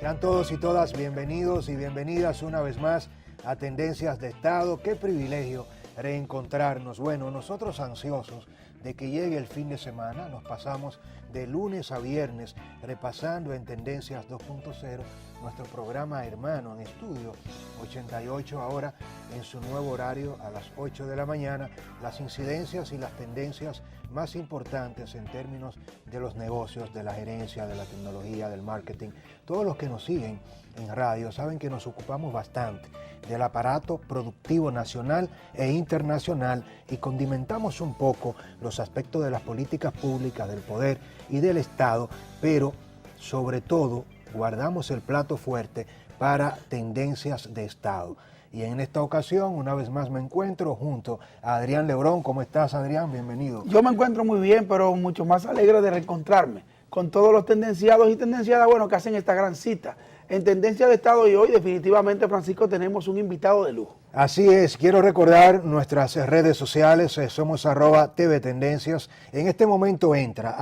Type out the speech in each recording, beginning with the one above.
Sean todos y todas bienvenidos y bienvenidas una vez más a Tendencias de Estado. Qué privilegio reencontrarnos. Bueno, nosotros ansiosos de que llegue el fin de semana, nos pasamos de lunes a viernes repasando en Tendencias 2.0 nuestro programa hermano en estudio 88 ahora en su nuevo horario a las 8 de la mañana, las incidencias y las tendencias más importantes en términos de los negocios, de la gerencia, de la tecnología, del marketing. Todos los que nos siguen en radio saben que nos ocupamos bastante del aparato productivo nacional e internacional y condimentamos un poco los aspectos de las políticas públicas, del poder y del Estado, pero sobre todo guardamos el plato fuerte para tendencias de Estado. Y en esta ocasión, una vez más me encuentro junto a Adrián Lebrón. ¿Cómo estás, Adrián? Bienvenido. Yo me encuentro muy bien, pero mucho más alegre de reencontrarme con todos los tendenciados y tendenciadas, bueno, que hacen esta gran cita en Tendencia de Estado. Y hoy definitivamente, Francisco, tenemos un invitado de lujo. Así es, quiero recordar nuestras redes sociales, somos @TV Tendencias. En este momento entra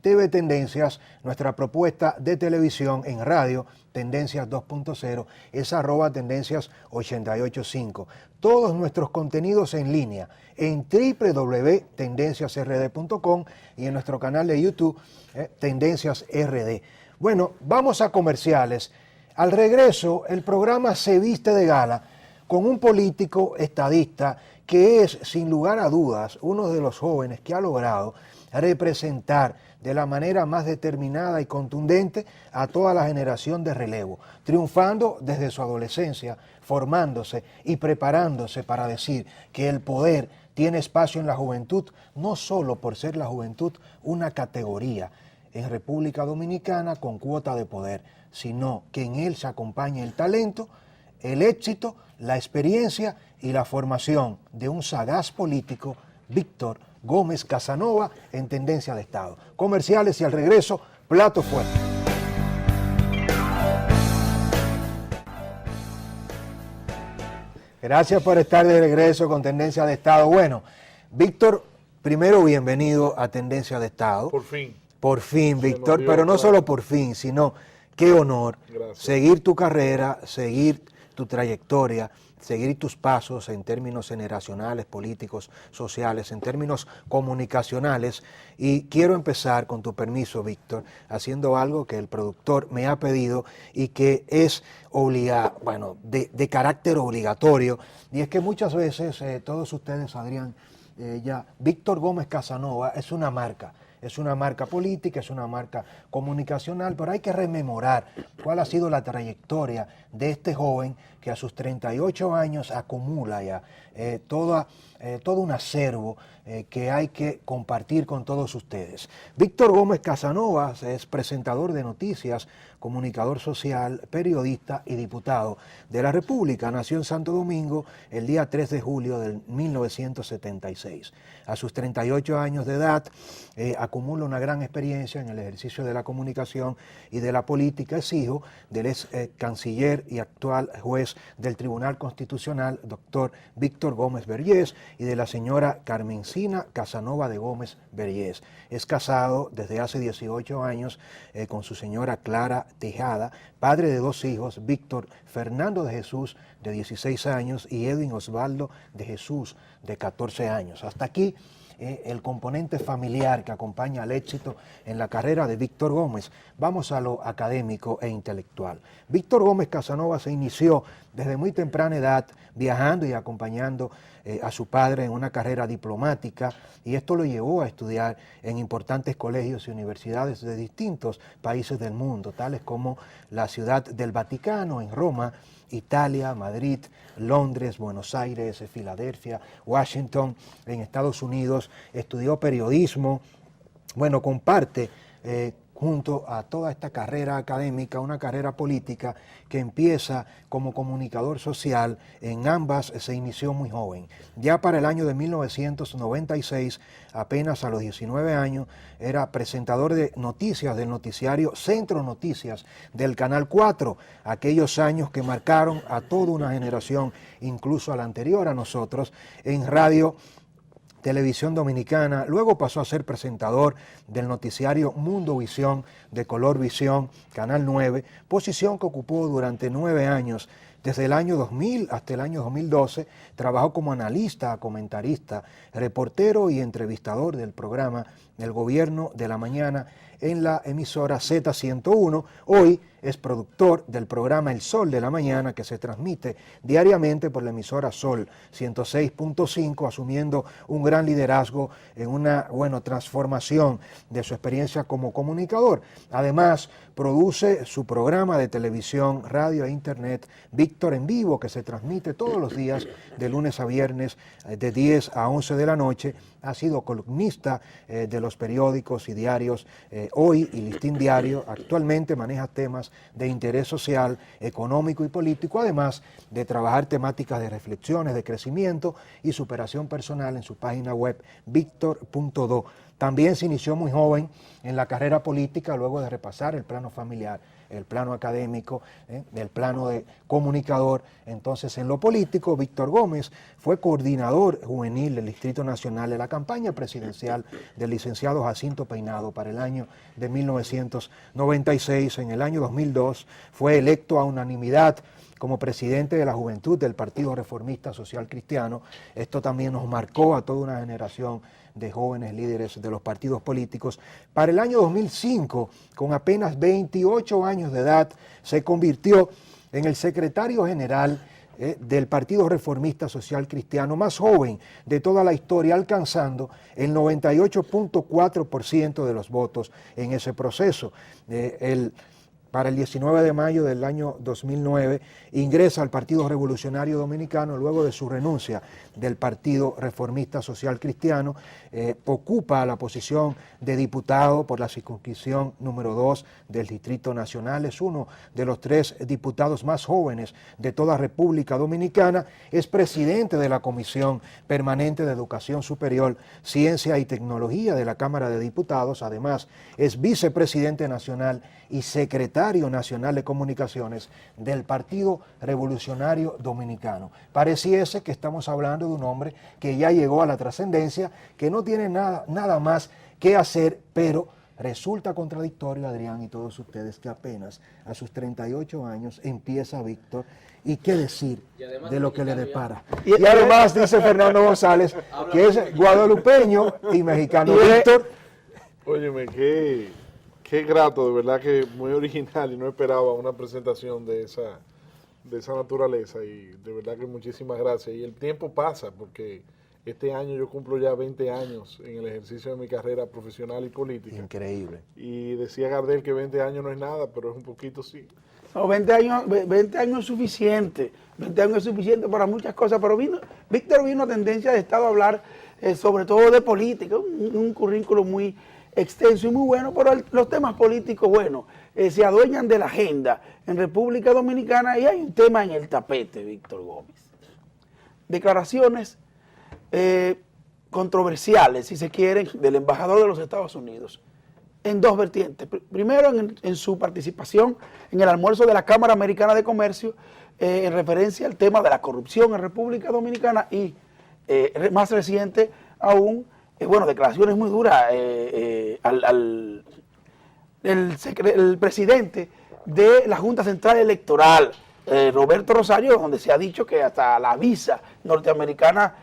@TV Tendencias, nuestra propuesta de televisión en radio, Tendencias 2.0, es @Tendencias 885. Todos nuestros contenidos en línea en www.tendenciasrd.com y en nuestro canal de YouTube, Tendencias RD. Bueno, vamos a comerciales. Al regreso, el programa se viste de gala con un político estadista que es, sin lugar a dudas, uno de los jóvenes que ha logrado representar de la manera más determinada y contundente a toda la generación de relevo, triunfando desde su adolescencia, formándose y preparándose para decir que el poder tiene espacio en la juventud, no solo por ser la juventud una categoría en República Dominicana con cuota de poder, sino que en él se acompaña el talento, el éxito, la experiencia y la formación de un sagaz político, Víctor Gómez Casanova, en Tendencia de Estado. Comerciales y al regreso, plato fuerte. Gracias por estar de regreso con Tendencia de Estado. Bueno, Víctor, primero bienvenido a Tendencia de Estado. Por fin. Por fin, Víctor, pero no solo por fin, sino qué honor. Gracias. Seguir tu carrera, seguir tu trayectoria, seguir tus pasos en términos generacionales, políticos, sociales, en términos comunicacionales. Y quiero empezar, con tu permiso, Víctor, haciendo algo que el productor me ha pedido y que es de carácter obligatorio. Y es que muchas veces, todos ustedes, Adrián, Víctor Gómez Casanova es una marca. Es una marca política, es una marca comunicacional, pero hay que rememorar cuál ha sido la trayectoria de este joven que a sus 38 años acumula ya todo un acervo que hay que compartir con todos ustedes. Víctor Gómez Casanova es presentador de noticias, comunicador social, periodista y diputado de la República. Nació en Santo Domingo el día 3 de julio de 1976. A sus 38 años de edad acumula una gran experiencia en el ejercicio de la comunicación y de la política. Es hijo del ex canciller y actual juez del Tribunal Constitucional, doctor Víctor Gómez Vergés, y de la señora Carmencina Casanova de Gómez Vergés. Es casado desde hace 18 años con su señora Clara Tejada, padre de 2 hijos, Víctor Fernando de Jesús, de 16 años, y Edwin Osvaldo de Jesús, de 14 años. Hasta aquí el componente familiar que acompaña al éxito en la carrera de Víctor Gómez. Vamos a lo académico e intelectual. Víctor Gómez Casanova se inició desde muy temprana edad viajando y acompañando a su padre en una carrera diplomática, y esto lo llevó a estudiar en importantes colegios y universidades de distintos países del mundo, tales como la Ciudad del Vaticano en Roma, Italia, Madrid, Londres, Buenos Aires, Filadelfia, Washington, en Estados Unidos. Estudió periodismo. Bueno, comparte junto a toda esta carrera académica, una carrera política que empieza como comunicador social. En ambas se inició muy joven. Ya para el año de 1996, apenas a los 19 años, era presentador de noticias del noticiario Centro Noticias del Canal 4, aquellos años que marcaron a toda una generación, incluso a la anterior a nosotros, en radio Televisión Dominicana, luego pasó a ser presentador del noticiario Mundo Visión de Color Visión, Canal 9, posición que ocupó durante 9 años. Desde el año 2000 hasta el año 2012 trabajó como analista, comentarista, reportero y entrevistador del programa El Gobierno de la Mañana en la emisora Z101. Hoy es productor del programa El Sol de la Mañana, que se transmite diariamente por la emisora Sol 106.5, asumiendo un gran liderazgo en una transformación de su experiencia como comunicador. Además, produce su programa de televisión, radio e internet, Víctor en Vivo, que se transmite todos los días de lunes a viernes de 10 a 11 de la noche. Ha sido columnista de los periódicos y diarios Hoy y Listín Diario. Actualmente maneja temas de interés social, económico y político, además de trabajar temáticas de reflexiones, de crecimiento y superación personal en su página web victor.do. También se inició muy joven en la carrera política, luego de repasar el plano familiar, el plano académico, el plano de comunicador. Entonces, en lo político, Víctor Gómez fue coordinador juvenil del Distrito Nacional de la campaña presidencial del licenciado Jacinto Peinado para el año de 1996. En el año 2002 fue electo a unanimidad como presidente de la juventud del Partido Reformista Social Cristiano. Esto también nos marcó a toda una generación de jóvenes líderes de los partidos políticos. Para el año 2005, con apenas 28 años de edad, se convirtió en el secretario general del Partido Reformista Social Cristiano más joven de toda la historia, alcanzando el 98.4% de los votos en ese proceso. Para el 19 de mayo del año 2009 ingresa al Partido Revolucionario Dominicano luego de su renuncia del Partido Reformista Social Cristiano. Ocupa la posición de diputado por la circunscripción número 2 del Distrito Nacional. Es uno de los 3 diputados más jóvenes de toda República Dominicana. Es presidente de la Comisión Permanente de Educación Superior, Ciencia y Tecnología de la Cámara de Diputados. Además, es vicepresidente nacional y secretario nacional de comunicaciones del Partido Revolucionario Dominicano. Pareciese que estamos hablando de un hombre que ya llegó a la trascendencia, que no tiene nada más que hacer, pero resulta contradictorio, Adrián, y todos ustedes, que apenas a sus 38 años empieza Víctor, y qué decir de lo que le depara. Y además dice Fernando González, que es guadalupeño y mexicano. Víctor. Óyeme, qué grato, de verdad que muy original, y no esperaba una presentación de esa naturaleza, y de verdad que muchísimas gracias. Y el tiempo pasa, porque este año yo cumplo ya 20 años en el ejercicio de mi carrera profesional y política. Increíble. Y decía Gardel que 20 años no es nada, pero es un poquito sí. No, 20 años es suficiente. 20 años es suficiente para muchas cosas, pero Víctor vino a Tendencia de Estado a hablar sobre todo de política, un currículo muy extenso y muy bueno, pero los temas políticos, bueno, se adueñan de la agenda en República Dominicana, y hay un tema en el tapete, Víctor Gómez. Declaraciones controversiales, si se quieren, del embajador de los Estados Unidos, en 2 vertientes. Primero, en su participación en el almuerzo de la Cámara Americana de Comercio, en referencia al tema de la corrupción en República Dominicana, y más reciente aún, declaraciones muy duras el presidente de la Junta Central Electoral, Roberto Rosario, donde se ha dicho que hasta la visa norteamericana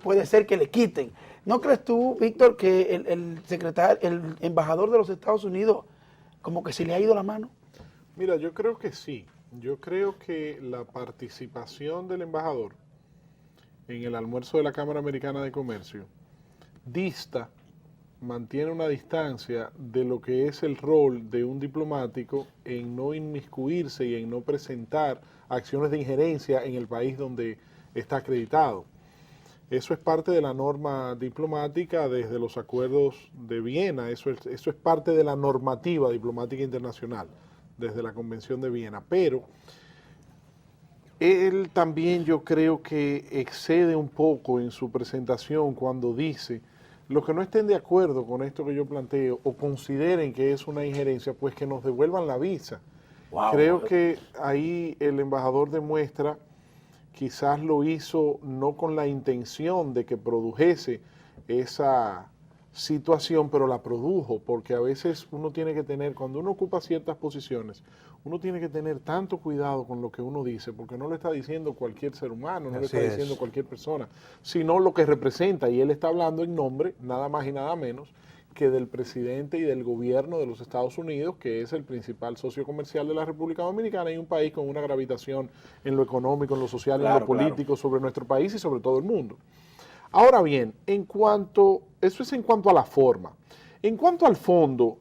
puede ser que le quiten. ¿No crees tú, Víctor, que el embajador de los Estados Unidos como que se le ha ido la mano? Mira, yo creo que sí. Yo creo que la participación del embajador en el almuerzo de la Cámara Americana de Comercio mantiene una distancia de lo que es el rol de un diplomático en no inmiscuirse y en no presentar acciones de injerencia en el país donde está acreditado. Eso es parte de la norma diplomática desde los acuerdos de Viena, eso es parte de la normativa diplomática internacional desde la Convención de Viena, pero él también, yo creo que excede un poco en su presentación cuando dice: los que no estén de acuerdo con esto que yo planteo o consideren que es una injerencia, pues que nos devuelvan la visa. Creo que ahí el embajador demuestra quizás lo hizo no con la intención de que produjese esa situación, pero la produjo, porque a veces uno tiene que tener, cuando uno ocupa ciertas posiciones, uno tiene que tener tanto cuidado con lo que uno dice, porque no lo está diciendo cualquier ser humano, no lo está diciendo cualquier persona, sino lo que representa, y él está hablando en nombre, nada más y nada menos, que del presidente y del gobierno de los Estados Unidos, que es el principal socio comercial de la República Dominicana, y un país con una gravitación en lo económico, en lo social, en lo político, sobre nuestro país y sobre todo el mundo. Ahora bien, eso es en cuanto a la forma. En cuanto al fondo,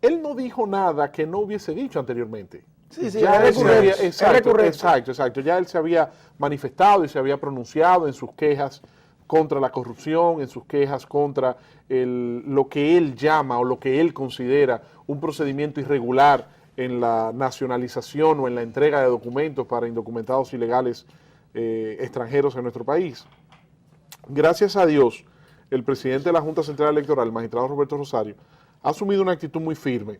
él no dijo nada que no hubiese dicho anteriormente. Sí, sí, ya es recurrente. Exacto. Ya él se había manifestado y se había pronunciado en sus quejas contra la corrupción, en sus quejas contra lo que él llama o lo que él considera un procedimiento irregular en la nacionalización o en la entrega de documentos para indocumentados ilegales extranjeros en nuestro país. Gracias a Dios, el presidente de la Junta Central Electoral, el magistrado Roberto Rosario, ha asumido una actitud muy firme,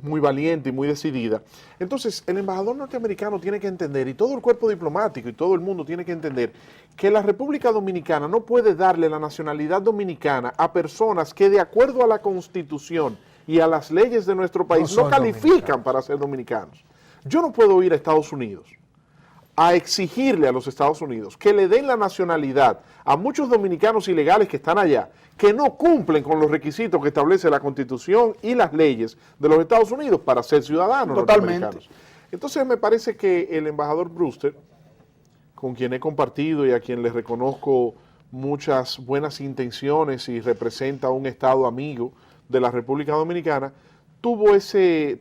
muy valiente y muy decidida. Entonces, el embajador norteamericano tiene que entender, y todo el cuerpo diplomático y todo el mundo tiene que entender, que la República Dominicana no puede darle la nacionalidad dominicana a personas que, de acuerdo a la Constitución y a las leyes de nuestro país, no califican para ser dominicanos. Yo no puedo ir a Estados Unidos a exigirle a los Estados Unidos que le den la nacionalidad a muchos dominicanos ilegales que están allá, que no cumplen con los requisitos que establece la Constitución y las leyes de los Estados Unidos para ser ciudadanos norteamericanos. Entonces me parece que el embajador Brewster, con quien he compartido y a quien le reconozco muchas buenas intenciones y representa un Estado amigo de la República Dominicana, tuvo ese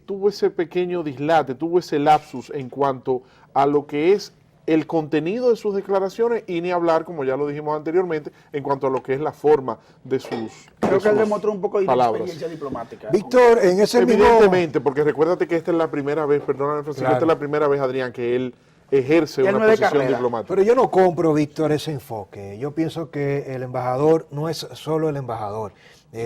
pequeño dislate, tuvo ese lapsus en cuanto a lo que es el contenido de sus declaraciones y ni hablar, como ya lo dijimos anteriormente, en cuanto a lo que es la forma de sus Creo que él demostró un poco de inexperiencia diplomática. Víctor, en ese Evidentemente, porque recuérdate que esta es la primera vez, perdóname Francisco, esta es la primera vez, Adrián, que él ejerce una posición diplomática. Pero yo no compro, Víctor, ese enfoque. Yo pienso que el embajador no es solo el embajador.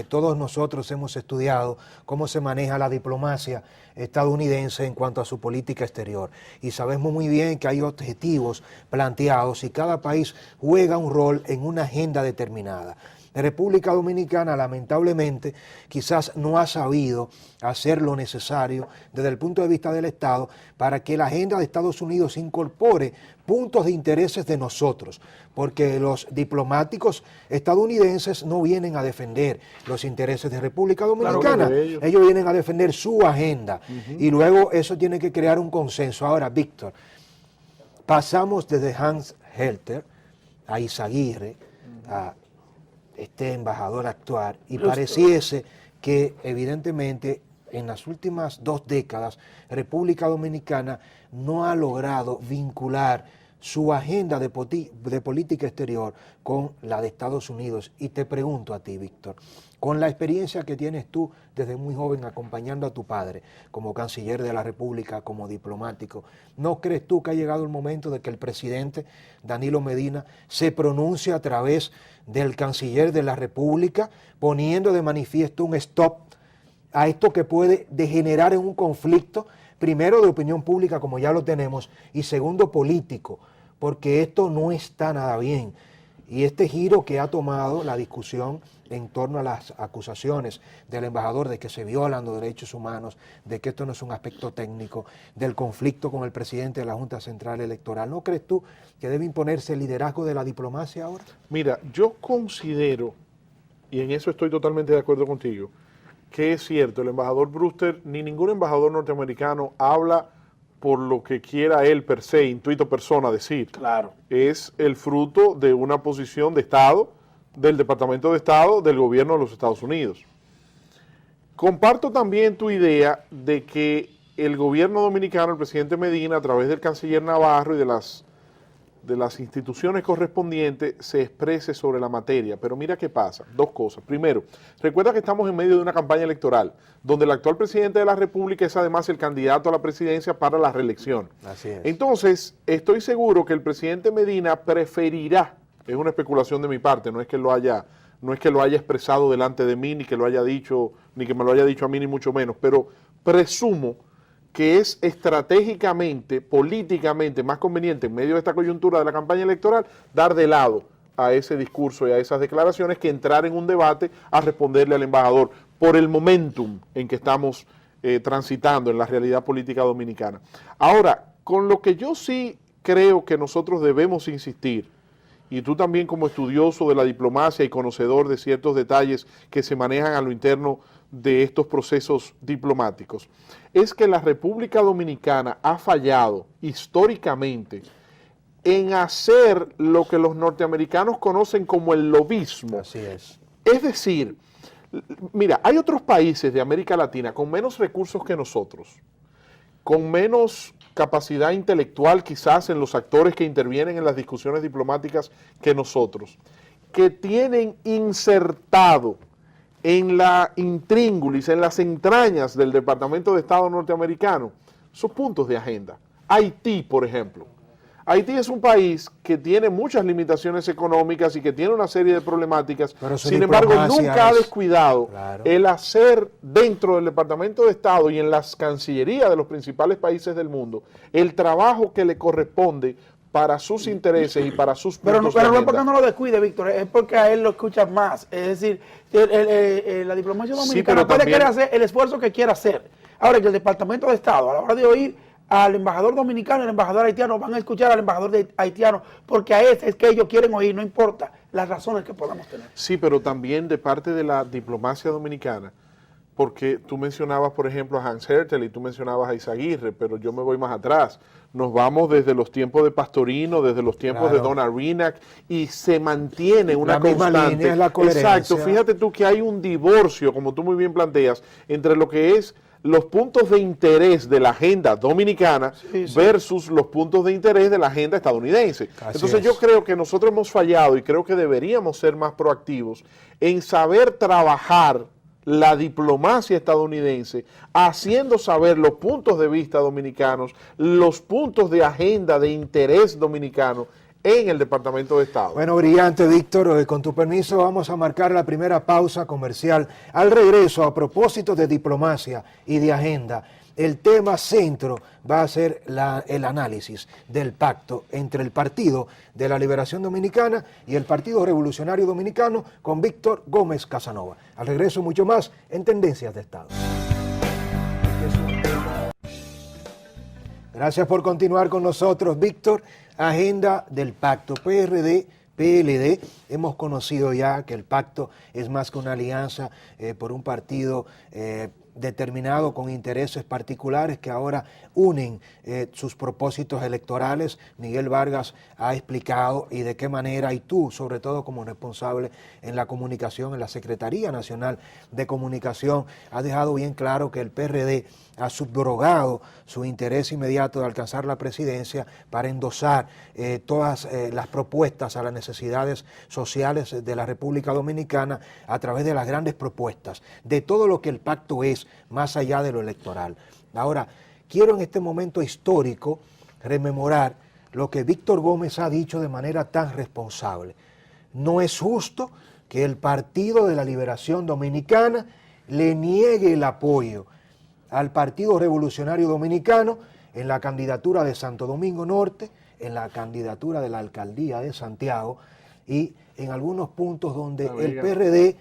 Todos nosotros hemos estudiado cómo se maneja la diplomacia estadounidense en cuanto a su política exterior y sabemos muy bien que hay objetivos planteados y cada país juega un rol en una agenda determinada. La República Dominicana, lamentablemente, quizás no ha sabido hacer lo necesario desde el punto de vista del Estado para que la agenda de Estados Unidos incorpore puntos de intereses de nosotros, porque los diplomáticos estadounidenses no vienen a defender los intereses de República Dominicana, ellos vienen a defender su agenda y luego eso tiene que crear un consenso. Ahora, Víctor, pasamos desde Hans Helter a Izaguirre, a este embajador actual, y pareciese que evidentemente en las últimas 2 décadas República Dominicana no ha logrado vincular su agenda de política exterior con la de Estados Unidos. Y te pregunto a ti, Víctor, con la experiencia que tienes tú desde muy joven acompañando a tu padre como canciller de la República, como diplomático, ¿no crees tú que ha llegado el momento de que el presidente Danilo Medina se pronuncie a través del canciller de la República, poniendo de manifiesto un stop a esto que puede degenerar en un conflicto, primero de opinión pública como ya lo tenemos, y segundo político, porque esto no está nada bien? Y este giro que ha tomado la discusión en torno a las acusaciones del embajador de que se violan los derechos humanos, de que esto no es un aspecto técnico, del conflicto con el presidente de la Junta Central Electoral, ¿no crees tú que debe imponerse el liderazgo de la diplomacia ahora? Mira, yo considero, y en eso estoy totalmente de acuerdo contigo, que es cierto, el embajador Brewster, ni ningún embajador norteamericano habla por lo que quiera él per se, intuito persona, decir. Claro. Es el fruto de una posición de Estado, del Departamento de Estado, del gobierno de los Estados Unidos. Comparto también tu idea de que el gobierno dominicano, el presidente Medina, a través del canciller Navarro y de las instituciones correspondientes, se exprese sobre la materia. Pero mira qué pasa, 2 cosas. Primero, recuerda que estamos en medio de una campaña electoral, donde el actual presidente de la República es además el candidato a la presidencia para la reelección. Así es. Entonces, estoy seguro que el presidente Medina preferirá, es una especulación de mi parte, no es que lo haya expresado delante de mí, ni que lo haya dicho, ni que me lo haya dicho a mí, ni mucho menos, pero presumo que es estratégicamente, políticamente más conveniente en medio de esta coyuntura de la campaña electoral, dar de lado a ese discurso y a esas declaraciones que entrar en un debate a responderle al embajador por el momentum en que estamos transitando en la realidad política dominicana. Ahora, con lo que yo sí creo que nosotros debemos insistir, y tú también como estudioso de la diplomacia y conocedor de ciertos detalles que se manejan a lo interno de estos procesos diplomáticos, es que la República Dominicana ha fallado históricamente en hacer lo que los norteamericanos conocen como el lobismo. Así es. Es decir, mira, hay otros países de América Latina con menos recursos que nosotros, con menos capacidad intelectual quizás en los actores que intervienen en las discusiones diplomáticas que nosotros, que tienen insertado en la intríngulis, en las entrañas del Departamento de Estado norteamericano, sus puntos de agenda. Haití, por ejemplo. Haití es un país que tiene muchas limitaciones económicas y que tiene una serie de problemáticas, sin embargo nunca ha descuidado el hacer dentro del Departamento de Estado y en las cancillerías de los principales países del mundo el trabajo que le corresponde para sus intereses y para sus puntos de agenda. Pero no es porque no lo descuide, Víctor, es porque a él lo escuchas más. Es decir, la diplomacia dominicana puede querer hacer el esfuerzo que quiera hacer. Ahora, que el Departamento de Estado, a la hora de oír al embajador dominicano y al embajador haitiano, van a escuchar al embajador haitiano, porque a ese es que ellos quieren oír, no importa las razones que podamos tener. Sí, pero también de parte de la diplomacia dominicana, porque tú mencionabas, por ejemplo, a Hans Hertel y tú mencionabas a Izaguirre, pero yo me voy más atrás. Nos vamos desde los tiempos de Pastorino, desde los tiempos de Don Arinac, y se mantiene una constante. Línea es la coherencia. Exacto, fíjate tú que hay un divorcio, como tú muy bien planteas, entre lo que es los puntos de interés de la agenda dominicana versus los puntos de interés de la agenda estadounidense. Entonces yo creo que nosotros hemos fallado y creo que deberíamos ser más proactivos en saber trabajar la diplomacia estadounidense, haciendo saber los puntos de vista dominicanos, los puntos de agenda de interés dominicano en el Departamento de Estado. Bueno, brillante, Víctor. Con tu permiso vamos a marcar la primera pausa comercial. Al regreso, a propósito de diplomacia y de agenda, el tema centro va a ser el análisis del pacto entre el Partido de la Liberación Dominicana y el Partido Revolucionario Dominicano con Víctor Gómez Casanova. Al regreso, mucho más en Tendencias de Estado. Gracias por continuar con nosotros, Víctor. Agenda del pacto PRD-PLD. Hemos conocido ya que el pacto es más que una alianza por un partido determinado con intereses particulares que ahora unen sus propósitos electorales. Miguel Vargas ha explicado y de qué manera, y tú sobre todo como responsable en la comunicación, en la Secretaría Nacional de Comunicación, has dejado bien claro que el PRD ha subrogado su interés inmediato de alcanzar la presidencia para endosar todas las propuestas a las necesidades sociales de la República Dominicana a través de las grandes propuestas, de todo lo que el pacto es, más allá de lo electoral. Ahora, quiero en este momento histórico rememorar lo que Víctor Gómez ha dicho de manera tan responsable. No es justo que el Partido de la Liberación Dominicana le niegue el apoyo al Partido Revolucionario Dominicano en la candidatura de Santo Domingo Norte, en la candidatura de la Alcaldía de Santiago y en algunos puntos donde el PRD,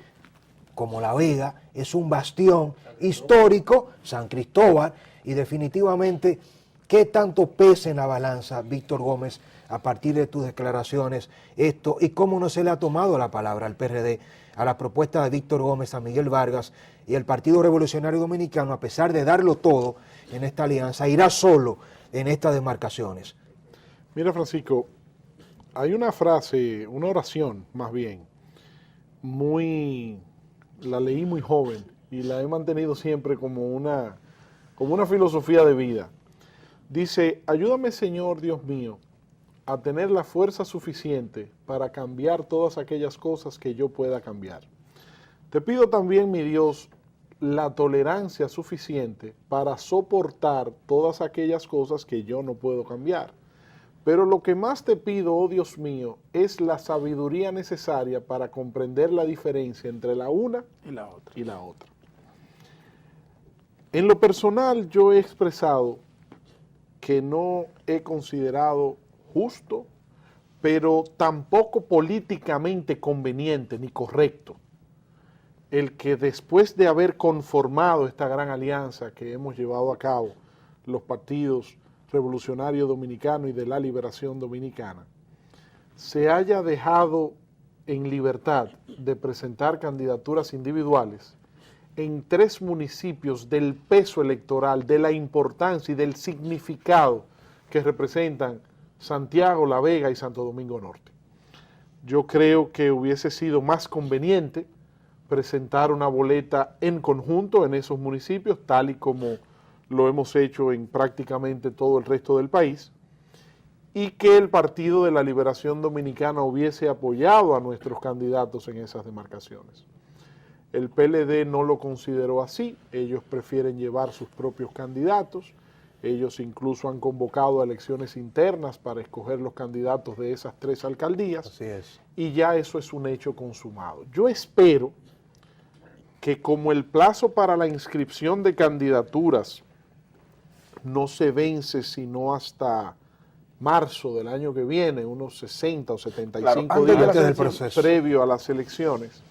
como La Vega, es un bastión histórico, San Cristóbal, y definitivamente, ¿qué tanto pesa en la balanza, Víctor Gómez, a partir de tus declaraciones, esto, y cómo no se le ha tomado la palabra al PRD, a la propuesta de Víctor Gómez, a Miguel Vargas y el Partido Revolucionario Dominicano, a pesar de darlo todo en esta alianza, irá solo en estas demarcaciones? Mira, Francisco, hay una frase, una oración más bien, la leí muy joven y la he mantenido siempre como una filosofía de vida. Dice: ayúdame, Señor Dios mío, a tener la fuerza suficiente para cambiar todas aquellas cosas que yo pueda cambiar. Te pido también, mi Dios, la tolerancia suficiente para soportar todas aquellas cosas que yo no puedo cambiar. Pero lo que más te pido, oh Dios mío, es la sabiduría necesaria para comprender la diferencia entre la una y la otra. En lo personal, yo he expresado que no he considerado justo, pero tampoco políticamente conveniente ni correcto el que después de haber conformado esta gran alianza que hemos llevado a cabo los partidos Revolucionario Dominicano y de la Liberación Dominicana, se haya dejado en libertad de presentar candidaturas individuales en 3 municipios del peso electoral, de la importancia y del significado que representan Santiago, La Vega y Santo Domingo Norte. Yo creo que hubiese sido más conveniente presentar una boleta en conjunto en esos municipios, tal y como lo hemos hecho en prácticamente todo el resto del país, y que el Partido de la Liberación Dominicana hubiese apoyado a nuestros candidatos en esas demarcaciones. El PLD no lo consideró así, ellos prefieren llevar sus propios candidatos, ellos incluso han convocado a elecciones internas para escoger los candidatos de esas 3 alcaldías. Así es. Y ya eso es un hecho consumado. Yo espero que como el plazo para la inscripción de candidaturas no se vence sino hasta marzo del año que viene, unos 60 o 75 días antes del proceso previo a las elecciones,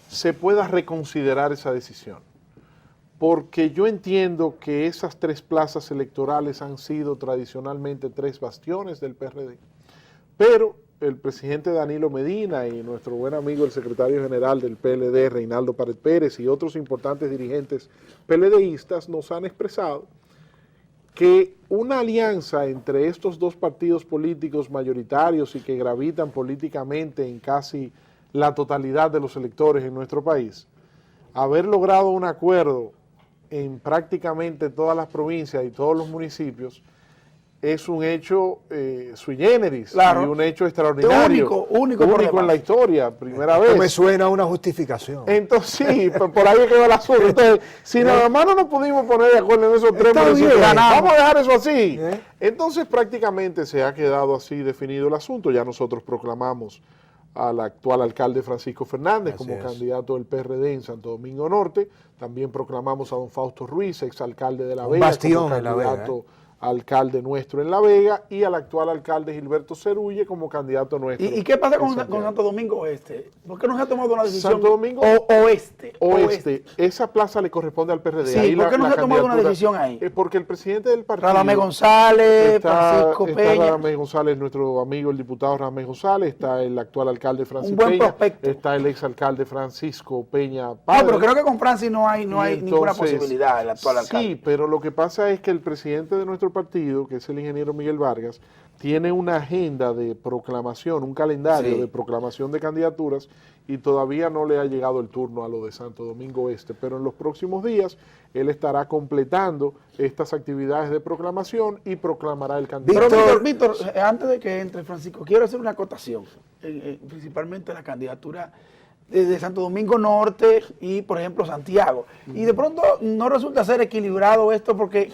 se pueda reconsiderar esa decisión. Porque yo entiendo que esas 3 plazas electorales han sido tradicionalmente 3 bastiones del PRD, pero el presidente Danilo Medina y nuestro buen amigo el secretario general del PLD, Reinaldo Pared Pérez, y otros importantes dirigentes PLDistas nos han expresado que una alianza entre estos 2 partidos políticos mayoritarios y que gravitan políticamente en casi la totalidad de los electores en nuestro país, haber logrado un acuerdo en prácticamente todas las provincias y todos los municipios, es un hecho sui generis, claro, y un hecho extraordinario, único en la historia, primera vez. Me suena a una justificación. Entonces, sí, por ahí quedó el asunto. Entonces, si nada más no nos pudimos poner de acuerdo en esos 3 municipios, vamos a dejar eso así. Entonces, prácticamente se ha quedado así definido el asunto. Ya nosotros proclamamos al actual alcalde Francisco Fernández como candidato del PRD en Santo Domingo Norte. También proclamamos a don Fausto Ruiz, exalcalde de La Vega, como candidato alcalde nuestro en La Vega, y al actual alcalde Gilberto Cerulle como candidato nuestro. ¿Y qué pasa con Santo Domingo Oeste? ¿Por qué no se ha tomado una decisión? Santo Domingo Oeste. Esa plaza le corresponde al PRD. Sí, ahí ¿por qué no se ha tomado una decisión ahí? Porque el presidente del partido... Radamés González, Francisco Peña. Radamés González, nuestro amigo el diputado Radamés González, está el actual alcalde Francisco Peña. Un buen Peña, prospecto. está el exalcalde Francisco Peña Padre. No, pero creo que con Francis no hay ninguna posibilidad, el actual alcalde. Sí, pero lo que pasa es que el presidente de nuestro partido, que es el ingeniero Miguel Vargas, tiene una agenda de proclamación, un calendario de proclamación de candidaturas, y todavía no le ha llegado el turno a lo de Santo Domingo Este, pero en los próximos días él estará completando estas actividades de proclamación y proclamará el candidato. Pero Víctor, antes de que entre Francisco, quiero hacer una acotación, principalmente la candidatura de Santo Domingo Norte y, por ejemplo, Santiago. Y de pronto no resulta ser equilibrado esto porque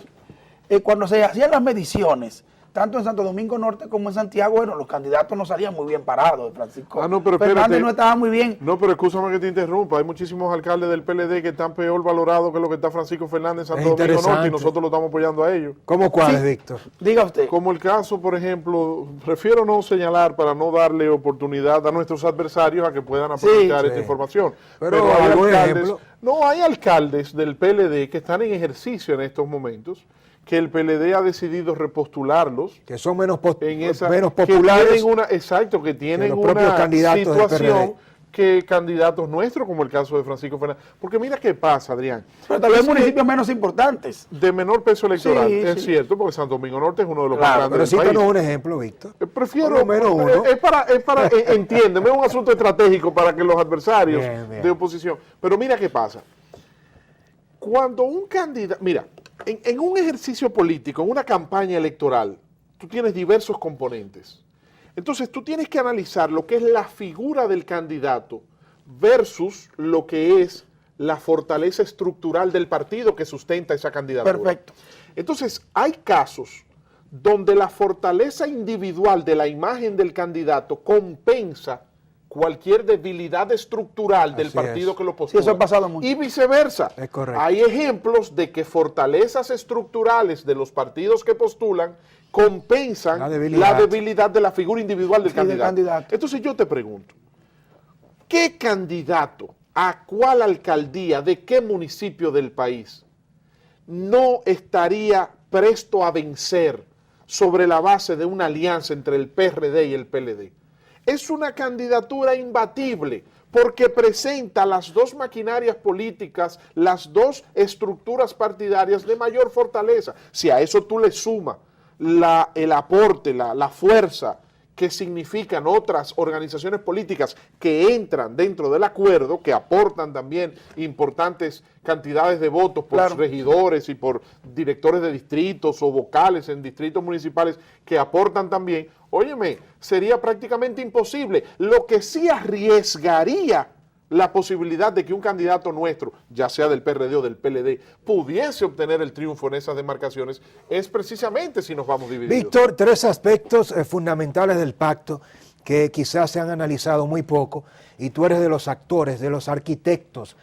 cuando se hacían las mediciones, tanto en Santo Domingo Norte como en Santiago, bueno, los candidatos no salían muy bien parados. Francisco Fernández no estaba muy bien. No, pero escúchame que te interrumpa. Hay muchísimos alcaldes del PLD que están peor valorados que lo que está Francisco Fernández en Santo Domingo Norte, y nosotros lo estamos apoyando a ellos. ¿Cómo cuáles, Víctor? Diga usted. Como el caso, por ejemplo, prefiero no señalar para no darle oportunidad a nuestros adversarios a que puedan aprovechar esta información. Pero hay alcaldes del PLD que están en ejercicio en estos momentos, que el PLD ha decidido repostularlos, que son menos populares, que tienen una candidatos situación que candidatos nuestros, como el caso de Francisco Fernández. Porque mira qué pasa, Adrián. Pero tal vez municipios menos importantes. De menor peso electoral, es cierto, porque Santo Domingo Norte es uno de los más grandes pero del país. Pero un ejemplo, Víctor. Prefiero menos uno. Es para entiéndeme, es un asunto estratégico para que los adversarios de oposición. Pero mira qué pasa. Cuando un candidato, mira, en un ejercicio político, en una campaña electoral, tú tienes diversos componentes. Entonces tú tienes que analizar lo que es la figura del candidato versus lo que es la fortaleza estructural del partido que sustenta esa candidatura. Perfecto. Entonces hay casos donde la fortaleza individual de la imagen del candidato compensa cualquier debilidad estructural del Así partido es. que lo postula. Sí, eso ha pasado mucho. Y viceversa. Es correcto. Hay ejemplos de que fortalezas estructurales de los partidos que postulan compensan La la debilidad. debilidad de la figura individual del Sí, del candidato. candidato. Entonces yo te pregunto, ¿qué candidato a cuál alcaldía de qué municipio del país no estaría presto a vencer sobre la base de una alianza entre el PRD y el PLD? Es una candidatura imbatible porque presenta las dos maquinarias políticas, las dos estructuras partidarias de mayor fortaleza. Si a eso tú le sumas el aporte, la fuerza que significan otras organizaciones políticas que entran dentro del acuerdo, que aportan también importantes cantidades de votos por Claro. regidores y por directores de distritos o vocales en distritos municipales que aportan también, óyeme, sería prácticamente imposible. Lo que sí arriesgaría la posibilidad de que un candidato nuestro, ya sea del PRD o del PLD, pudiese obtener el triunfo en esas demarcaciones, es precisamente si nos vamos divididos. Víctor, tres aspectos fundamentales del pacto que quizás se han analizado muy poco y tú eres de los actores, de los arquitectos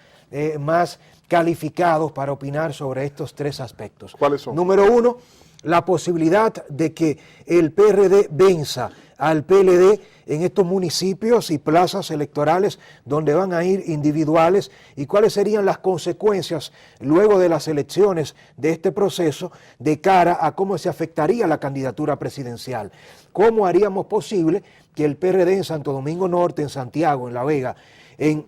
más calificados para opinar sobre estos tres aspectos. ¿Cuáles son? Número uno, la posibilidad de que el PRD venza al PLD en estos municipios y plazas electorales donde van a ir individuales y cuáles serían las consecuencias luego de las elecciones de este proceso de cara a cómo se afectaría la candidatura presidencial. ¿Cómo haríamos posible que el PRD en Santo Domingo Norte, en Santiago, en La Vega, en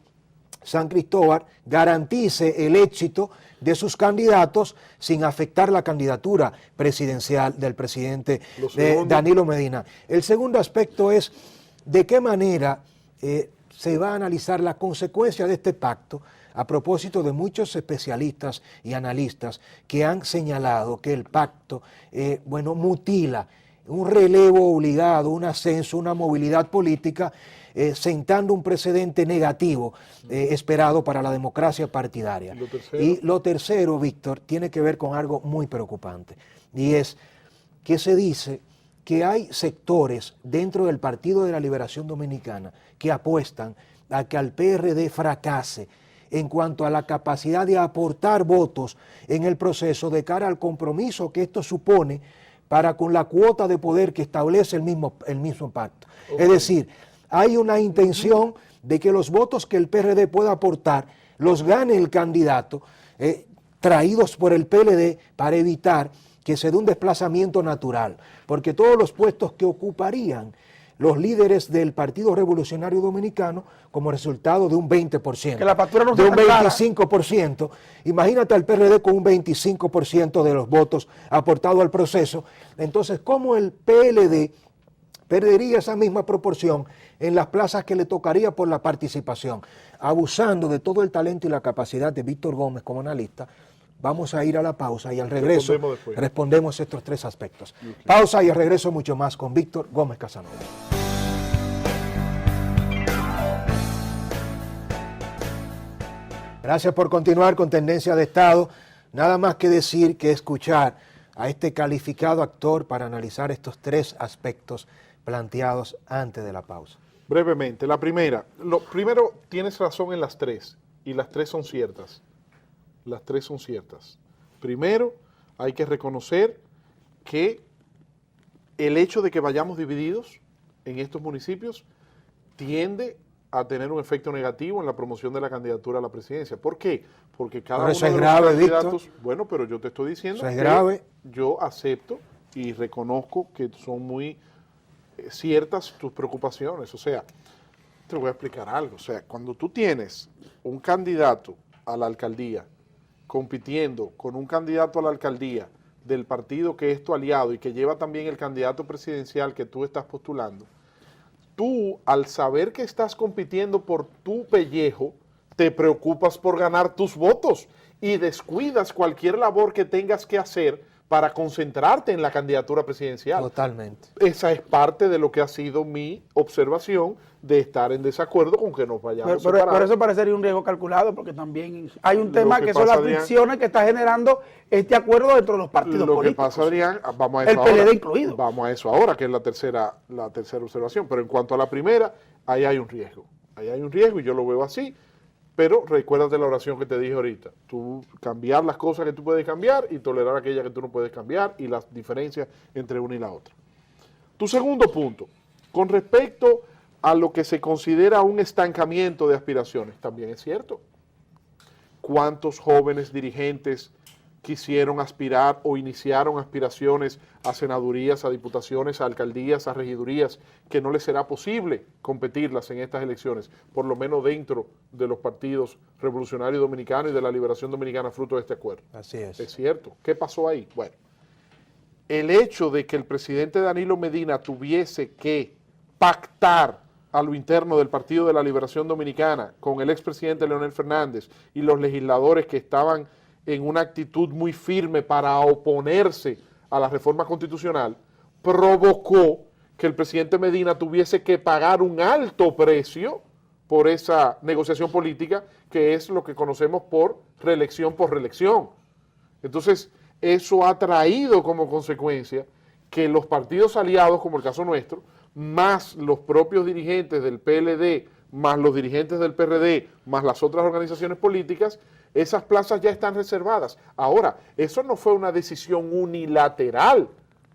San Cristóbal garantice el éxito de sus candidatos sin afectar la candidatura presidencial del presidente Danilo Medina? El segundo aspecto es de qué manera se va a analizar la consecuencia de este pacto a propósito de muchos especialistas y analistas que han señalado que el pacto mutila un relevo obligado, un ascenso, una movilidad política, sentando un precedente negativo esperado para la democracia partidaria. Y lo tercero, Víctor, tiene que ver con algo muy preocupante, y es que se dice que hay sectores dentro del Partido de la Liberación Dominicana que apuestan a que al PRD fracase en cuanto a la capacidad de aportar votos en el proceso de cara al compromiso que esto supone para con la cuota de poder que establece el mismo pacto. Okay. Es decir, hay una intención de que los votos que el PRD pueda aportar los gane el candidato traídos por el PLD para evitar que se dé un desplazamiento natural, porque todos los puestos que ocuparían los líderes del Partido Revolucionario Dominicano como resultado de un 20%, que la factura no de un clara. 25%. Imagínate al PRD con un 25% de los votos aportados al proceso. Entonces, ¿cómo el PLD perdería esa misma proporción en las plazas que le tocaría por la participación? Abusando de todo el talento y la capacidad de Víctor Gómez como analista, vamos a ir a la pausa y al regreso respondemos estos tres aspectos. Okay. Pausa y al regreso mucho más con Víctor Gómez Casanova. Gracias por continuar con Tendencia de Estado. Nada más que decir que escuchar a este calificado actor para analizar estos tres aspectos planteados antes de la pausa. Brevemente, la primera. Primero, tienes razón en las tres, y las tres son ciertas. Las tres son ciertas. Primero, hay que reconocer que el hecho de que vayamos divididos en estos municipios tiende a tener un efecto negativo en la promoción de la candidatura a la presidencia. ¿Por qué? Porque cada uno de los candidatos... Bueno, pero yo te estoy diciendo eso es grave. Yo acepto y reconozco que son muy ciertas tus preocupaciones. O sea, te voy a explicar algo. O sea, cuando tú tienes un candidato a la alcaldía compitiendo con un candidato a la alcaldía del partido que es tu aliado y que lleva también el candidato presidencial que tú estás postulando, tú, al saber que estás compitiendo por tu pellejo, te preocupas por ganar tus votos y descuidas cualquier labor que tengas que hacer para concentrarte en la candidatura presidencial. Totalmente. Esa es parte de lo que ha sido mi observación de estar en desacuerdo con que nos vayamos separados. Por eso parecería un riesgo calculado, porque también hay un tema que son las fricciones que está generando este acuerdo dentro de los partidos políticos. Lo que pasa, Adrián, vamos a eso el PLD ahora, incluido. Vamos a eso ahora, que es la tercera observación. Pero en cuanto a la primera, ahí hay un riesgo. Ahí hay un riesgo y yo lo veo así. Pero recuérdate la oración que te dije ahorita. Tú cambiar las cosas que tú puedes cambiar y tolerar aquellas que tú no puedes cambiar y las diferencias entre una y la otra. Tu segundo punto, con respecto a lo que se considera un estancamiento de aspiraciones, también es cierto. ¿Cuántos jóvenes dirigentes quisieron aspirar o iniciaron aspiraciones a senadurías, a diputaciones, a alcaldías, a regidurías, que no les será posible competirlas en estas elecciones, por lo menos dentro de los partidos revolucionarios dominicanos y de la liberación dominicana fruto de este acuerdo? Así es. Es cierto. ¿Qué pasó ahí? Bueno, el hecho de que el presidente Danilo Medina tuviese que pactar a lo interno del Partido de la Liberación Dominicana con el expresidente Leonel Fernández y los legisladores que estaban en una actitud muy firme para oponerse a la reforma constitucional, provocó que el presidente Medina tuviese que pagar un alto precio por esa negociación política, que es lo que conocemos por reelección. Entonces, eso ha traído como consecuencia que los partidos aliados, como el caso nuestro, más los propios dirigentes del PLD, más los dirigentes del PRD, más las otras organizaciones políticas, esas plazas ya están reservadas. Ahora, eso no fue una decisión unilateral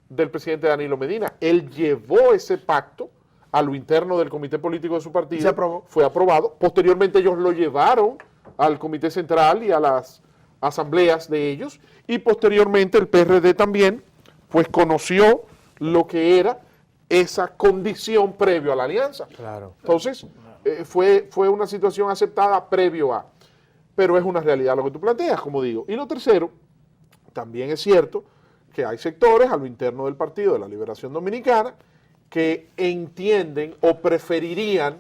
del presidente Danilo Medina. Él llevó ese pacto a lo interno del comité político de su partido. Se aprobó. Fue aprobado. Posteriormente ellos lo llevaron al comité central y a las asambleas de ellos. Y posteriormente el PRD también, pues conoció lo que era esa condición previo a la alianza. Claro. Entonces, fue una situación aceptada previo a, pero es una realidad lo que tú planteas, como digo. Y lo tercero, también es cierto que hay sectores a lo interno del Partido de la Liberación Dominicana que entienden o preferirían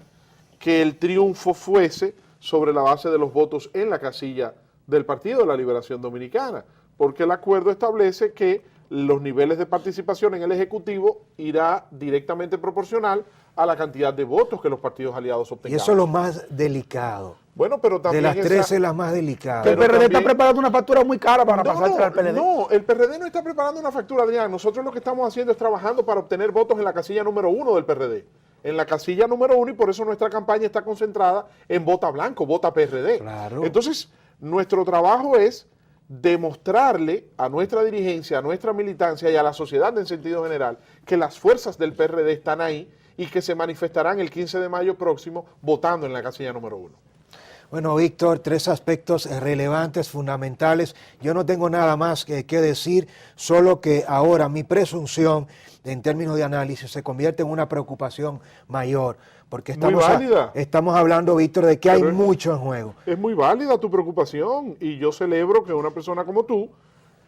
que el triunfo fuese sobre la base de los votos en la casilla del Partido de la Liberación Dominicana, porque el acuerdo establece que los niveles de participación en el Ejecutivo irá directamente proporcional a la cantidad de votos que los partidos aliados obtengan. Y eso es lo más delicado. Bueno, pero De también las 13, la más delicada. Que el Pero PRD está también- preparando una factura muy cara para pasársela al PLD. No, el PRD no está preparando una factura, Adrián. Nosotros lo que estamos haciendo es trabajando para obtener votos en la casilla número 1 del PRD. En la casilla número 1, y por eso nuestra campaña está concentrada en vota blanco, vota PRD. Claro. Entonces, nuestro trabajo es demostrarle a nuestra dirigencia, a nuestra militancia y a la sociedad en sentido general que las fuerzas del PRD están ahí y que se manifestarán el 15 de mayo próximo votando en la casilla número 1. Bueno, Víctor, 3 aspectos relevantes, fundamentales. Yo no tengo nada más que decir, solo que ahora mi presunción en términos de análisis se convierte en una preocupación mayor, porque Muy válida. estamos hablando, Víctor, de que hay Pero mucho en juego. Es muy válida tu preocupación y yo celebro que una persona como tú,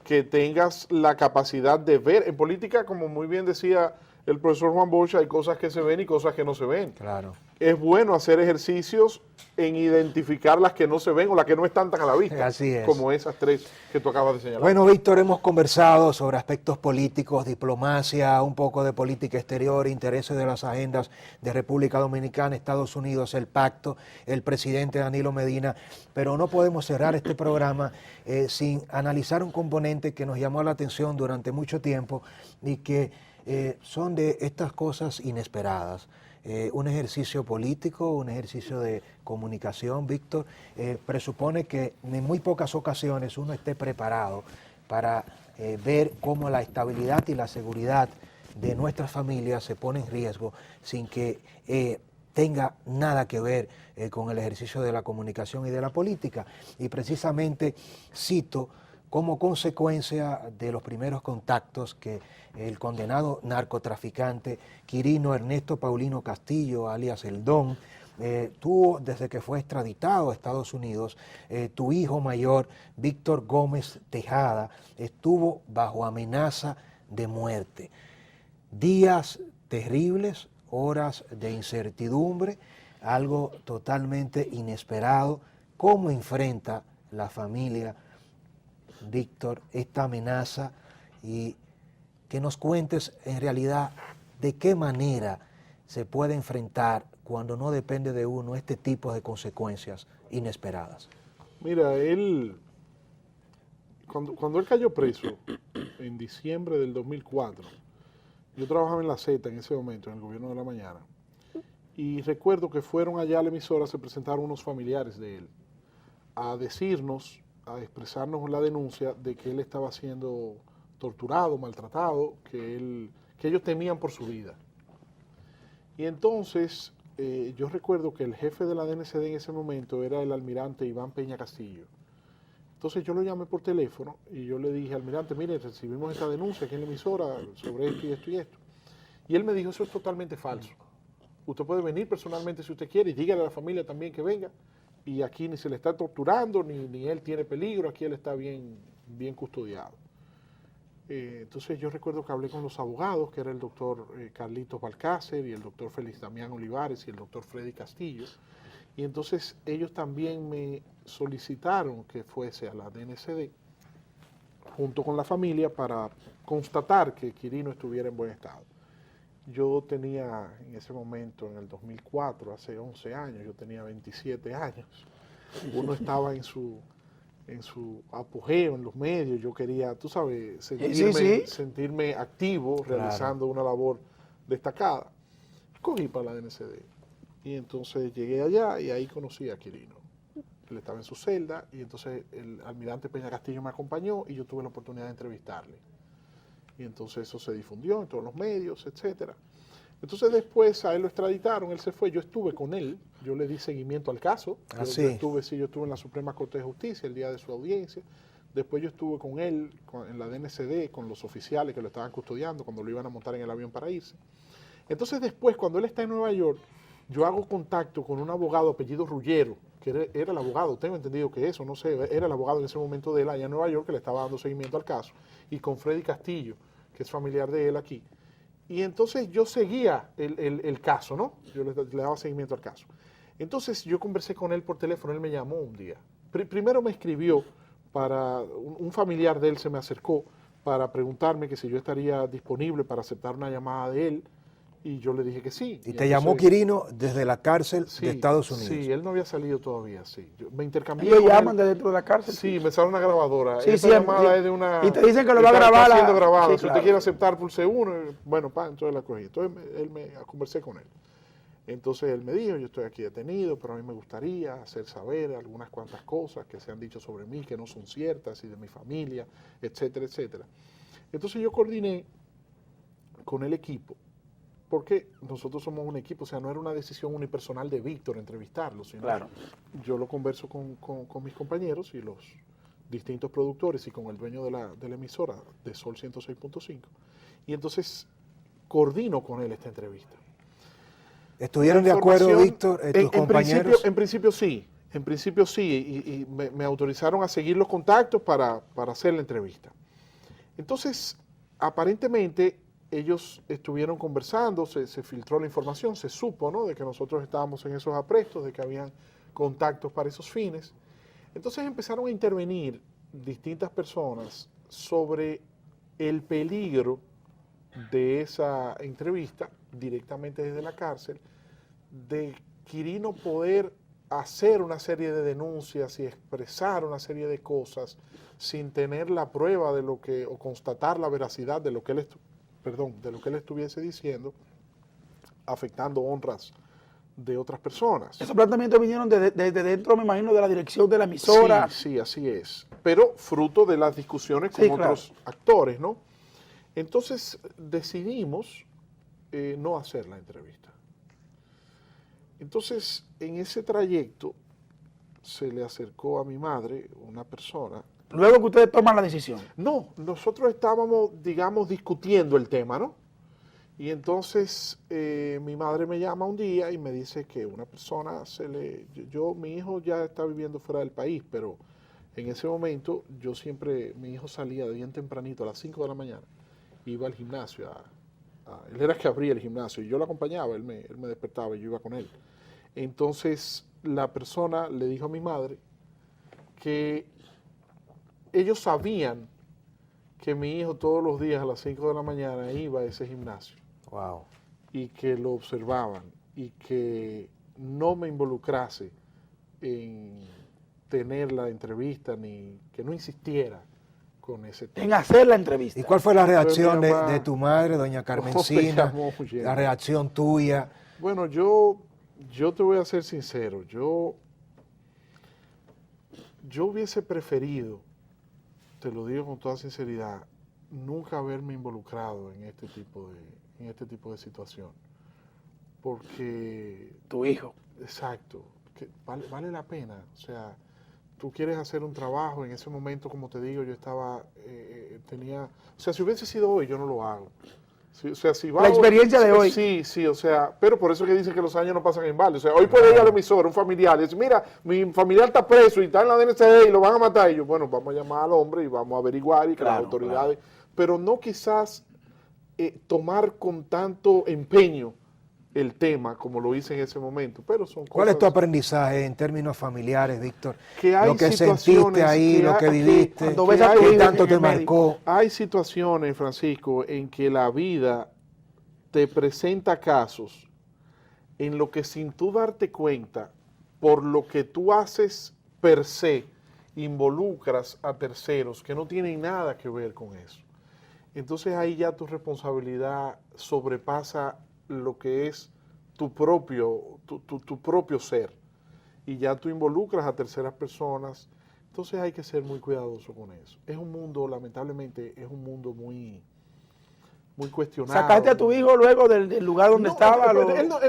que tengas la capacidad de ver en política, como muy bien decía el profesor Juan Bosch, hay cosas que se ven y cosas que no se ven. Claro. Es bueno hacer ejercicios en identificar las que no se ven o las que no están tan a la vista, Así es. como esas 3 que tú acabas de señalar. Bueno, Víctor, hemos conversado sobre aspectos políticos, diplomacia, un poco de política exterior, intereses de las agendas de República Dominicana, Estados Unidos, el pacto, el presidente Danilo Medina, pero no podemos cerrar este programa sin analizar un componente que nos llamó la atención durante mucho tiempo y que son de estas cosas inesperadas. Un ejercicio político, un ejercicio de comunicación, Víctor, presupone que en muy pocas ocasiones uno esté preparado para ver cómo la estabilidad y la seguridad de nuestras familias se pone en riesgo sin que tenga nada que ver con el ejercicio de la comunicación y de la política. Y precisamente cito como consecuencia de los primeros contactos que el condenado narcotraficante Quirino Ernesto Paulino Castillo, alias El Don, tuvo desde que fue extraditado a Estados Unidos. Tu hijo mayor, Víctor Gómez Tejada, estuvo bajo amenaza de muerte. Días terribles, horas de incertidumbre, algo totalmente inesperado. ¿Cómo enfrenta la familia, Víctor, esta amenaza? Y que nos cuentes en realidad de qué manera se puede enfrentar cuando no depende de uno este tipo de consecuencias inesperadas. Mira, cuando él cayó preso en diciembre del 2004, yo trabajaba en la Z en ese momento, en el gobierno de la mañana, Y recuerdo que fueron allá a la emisora, se presentaron unos familiares de él a decirnos, a expresarnos la denuncia de que él estaba siendo torturado, maltratado, que ellos temían por su vida. Y entonces yo recuerdo que el jefe de la DNCD en ese momento era el almirante Iván Peña Castillo. Entonces yo lo llamé por teléfono y yo le dije, almirante, mire, recibimos esta denuncia aquí en la emisora sobre esto y esto y esto. Y él me dijo, eso es totalmente falso. Usted puede venir personalmente si usted quiere y dígale a la familia también que venga. Y aquí ni se le está torturando, ni él tiene peligro, aquí él está bien custodiado. Entonces yo recuerdo que hablé con los abogados, que era el doctor Carlitos Balcácer y el doctor Félix Damián Olivares y el doctor Freddy Castillo. Y entonces ellos también me solicitaron que fuese a la DNCD junto con la familia para constatar que Quirino estuviera en buen estado. Yo tenía en ese momento, en el 2004, hace 11 años, yo tenía 27 años. Uno estaba en su apogeo en los medios, yo quería, tú sabes, sentirme activo, realizando una labor destacada. Cogí para la DNCD y entonces llegué allá y ahí conocí a Quirino. Él estaba en su celda y entonces el almirante Peña Castillo me acompañó y yo tuve la oportunidad de entrevistarle. Y entonces eso se difundió en todos los medios, etcétera. Entonces después a él lo extraditaron, él se fue, yo estuve con él, yo le di seguimiento al caso. Yo estuve en la Suprema Corte de Justicia el día de su audiencia. Después yo estuve con él en la DNCD, con los oficiales que lo estaban custodiando cuando lo iban a montar en el avión para irse. Entonces después, cuando él está en Nueva York, yo hago contacto con un abogado apellido Rullero, que era el abogado, tengo entendido que eso, no sé, era el abogado en ese momento de él allá en Nueva York que le estaba dando seguimiento al caso, y con Freddy Castillo, que es familiar de él aquí. Y entonces yo seguía el caso, ¿no? Yo le daba seguimiento al caso. Entonces yo conversé con él por teléfono, él me llamó un día. Primero me escribió un familiar de él se me acercó para preguntarme que si yo estaría disponible para aceptar una llamada de él, y yo le dije que sí. Y te llamó Quirino desde la cárcel de Estados Unidos. Sí, él no había salido todavía, sí. Me intercambié. ¿Ellos llaman de dentro de la cárcel? Sí, me sale una grabadora. Sí, Esa llamada es de una... Y te dicen que lo va a grabar. Está siendo grabado. Sí, si usted quiere aceptar, pulse uno. Bueno, entonces la cogí. Entonces conversé con él. Entonces él me dijo, yo estoy aquí detenido, pero a mí me gustaría hacer saber algunas cuantas cosas que se han dicho sobre mí, que no son ciertas, y de mi familia, etcétera, etcétera. Entonces yo coordiné con el equipo, porque nosotros somos un equipo, o sea, no era una decisión unipersonal de Víctor entrevistarlo, sino yo lo converso con mis compañeros y los distintos productores y con el dueño de la emisora de Sol 106.5, y entonces coordino con él esta entrevista. ¿Estuvieron de acuerdo, Víctor, tus compañeros? En principio sí, y me autorizaron a seguir los contactos para hacer la entrevista. Entonces, aparentemente, ellos estuvieron conversando, se filtró la información, se supo, ¿no?, de que nosotros estábamos en esos aprestos, de que habían contactos para esos fines. Entonces empezaron a intervenir distintas personas sobre el peligro de esa entrevista, directamente desde la cárcel, de Quirino poder hacer una serie de denuncias y expresar una serie de cosas sin tener la prueba de lo que, o constatar la veracidad de lo que él estuviese diciendo, afectando honras de otras personas. Esos planteamientos vinieron desde dentro, me imagino, de la dirección de la emisora. Sí, así es. Pero fruto de las discusiones con otros actores, ¿no? Entonces decidimos no hacer la entrevista. Entonces, en ese trayecto se le acercó a mi madre una persona. Luego que ustedes toman la decisión. No, nosotros estábamos, digamos, discutiendo el tema, ¿no? Y entonces mi madre me llama un día y me dice que una persona mi hijo ya está viviendo fuera del país, pero en ese momento mi hijo salía de bien tempranito a las 5 de la mañana, iba al gimnasio, él era el que abría el gimnasio y yo lo acompañaba, él me despertaba y yo iba con él. Entonces la persona le dijo a mi madre que ellos sabían que mi hijo todos los días a las 5 de la mañana iba a ese gimnasio. Wow. Y que lo observaban y que no me involucrase en tener la entrevista ni que no insistiera con ese tema. En hacer la entrevista. ¿Y cuál fue la reacción de tu madre, doña Carmencina? La reacción tuya. Bueno, yo te voy a ser sincero. Yo hubiese preferido, te lo digo con toda sinceridad, nunca haberme involucrado en este tipo de situación. Porque... Tu hijo. Exacto. Que vale la pena. O sea, tú quieres hacer un trabajo, en ese momento, como te digo, yo estaba, o sea, si hubiese sido hoy, yo no lo hago. O sea, si va La experiencia de hoy. Sí, o sea, pero por eso que dicen que los años no pasan en balde. O sea, hoy puede ir al emisor, un familiar, y decir, mira, mi familiar está preso y está en la DNCD y lo van a matar. Y yo, bueno, vamos a llamar al hombre y vamos a averiguar y que las autoridades, pero no quizás tomar con tanto empeño el tema como lo hice en ese momento, pero son cosas... ¿Cuál es tu aprendizaje en términos familiares, Víctor? Que hay lo que situaciones sentiste ahí, lo que viviste, cuando ves a tu ¿qué hijo tanto en te el médico? marcó? Hay situaciones, Francisco, en que la vida te presenta casos en lo que sin tú darte cuenta, por lo que tú haces per se, involucras a terceros que no tienen nada que ver con eso. Entonces ahí ya tu responsabilidad sobrepasa lo que es tu propio ser. Y ya tú involucras a terceras personas. Entonces hay que ser muy cuidadoso con eso. Es un mundo, lamentablemente, es un mundo muy cuestionado. ¿Sacaste a tu hijo luego del lugar donde estaba?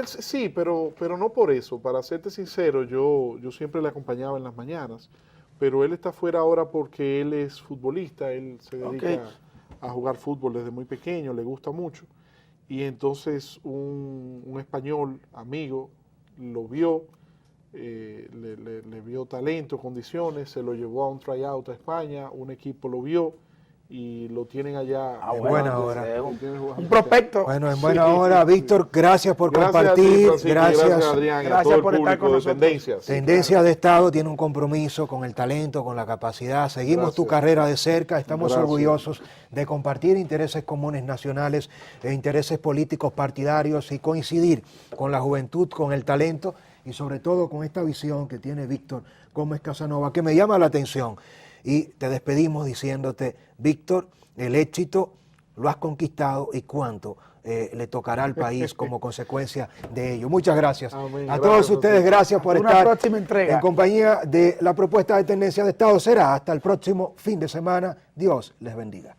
Sí, pero no por eso. Para serte sincero, yo siempre le acompañaba en las mañanas, pero él está fuera ahora porque él es futbolista, él se dedica a jugar fútbol desde muy pequeño, le gusta mucho. Y entonces un español, amigo, lo vio, le vio talento, condiciones, se lo llevó a un tryout a España, un equipo lo vio y lo tienen allá. En buena hora. Un prospecto. Bueno, en buena hora. Víctor, gracias por compartir. A ti, Francisco, gracias, Adrián, gracias a todo el por estar público con de nosotros. Tendencias. Tendencias de Estado tiene un compromiso con el talento, con la capacidad. Seguimos tu carrera de cerca. Estamos orgullosos de compartir intereses comunes nacionales e intereses políticos partidarios y coincidir con la juventud, con el talento y sobre todo con esta visión que tiene Víctor Gómez Casanova, que me llama la atención. Y te despedimos diciéndote, Víctor, el éxito lo has conquistado y cuánto le tocará al país como consecuencia de ello. Muchas gracias. Amén. A todos ustedes, gracias por estar próxima entrega en compañía de la propuesta de Tendencia de Estado. Será hasta el próximo fin de semana. Dios les bendiga.